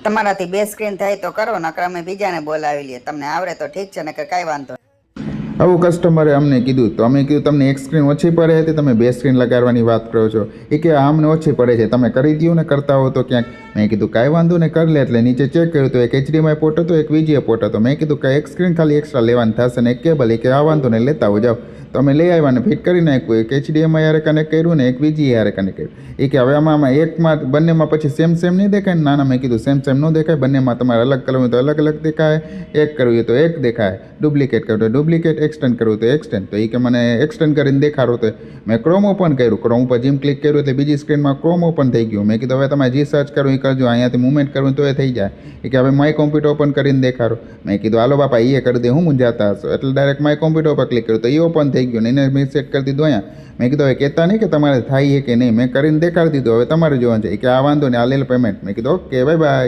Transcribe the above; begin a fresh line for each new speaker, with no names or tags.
તમારાથી બે સ્ક્રીન થાય તો કરો, નકર અમે બીજાને બોલાવી લઈએ. તમને આવડે તો ઠીક છે, નકર કાંઈ વાંધો નહીં.
આવું કસ્ટમરે અમને કીધું તો અમે કીધું તમને એક સ્ક્રીન ઓછી પડે હતી, તમે બે સ્ક્રીન લગાડવાની વાત કરો છો. એ કે અમને ઓછી પડે છે, તમે કરી દો ને કરતા હો તો ક્યાંક. મેં કીધું કાંઈ વાંધો ને કરી લે. એટલે નીચે ચેક કર્યું તો એક HDMI પોર્ટ હતો, એક VGA પોર્ટ હતો. મેં કીધું કે એક સ્ક્રીન ખાલી એક્સ્ટ્રા લેવાની થશે ને એક કેબલ. એ કે આ વાંધો ને લેતા આવો જાઓ. તો અમે લઈ આવ્યા ને ફિટ કરી નાખ્યું. એક HDMI હારે કનેક્ટ કર્યું ને એક VGA હારે કનેક્ટ કર્યું. એ કે હવે આમાં એકમાં બંનેમાં પછી સેમ નહીં દેખાય ને? ના મેં કીધું સેમ ન દેખાય, બંનેમાં તમારે અલગ કરવું હોય તો અલગ દેખાય, એક કરવું હોય તો એક દેખાય, ડુપ્લિકેટ કરવું તો ડુપ્લિકેટ, એક્સટેન્ડ કરવું તો એક્સટેન્ડ. તો એ કે મને એક્સટેન્ડ કરીને દેખાડો. તો મેં ક્રોમ ઓપન કર્યું. ક્રોમ ઉપર જેમ ક્લિક કર્યું એટલે બીજી સ્ક્રીનમાં ક્રોમ ઓપન થઈ ગયું. મેં કીધું હવે તમારે જે સર્ચ કરવું એ કરજો, અહીંયાથી મુવમેન્ટ કરવું તો એ થઈ જાય. એ કે હવે માય કોમ્પ્યુટર ઓપન કરીને દેખાડો. મેં કીધું હાલો બાપા એ કરી દે, હું મૂંઝાતા હશો. એટલે ડાયરેક્ટ માય કોમ્પ્યુટર ઉપર ક્લિક કર્યું તો એ ઓપન થઈ ગયું ને એને મેં સેટ કરી દીધું અહીંયા. મેં કીધું હવે કહેતા નહીં કે તમારે થાય છે કે નહીં, મેં કરીને દેખાડી દીધું, હવે તમારે જોવાનું છે. કે આ વાંધો ને આ લેલ પેમેન્ટ. મેં કીધું ઓકે બાય બાય.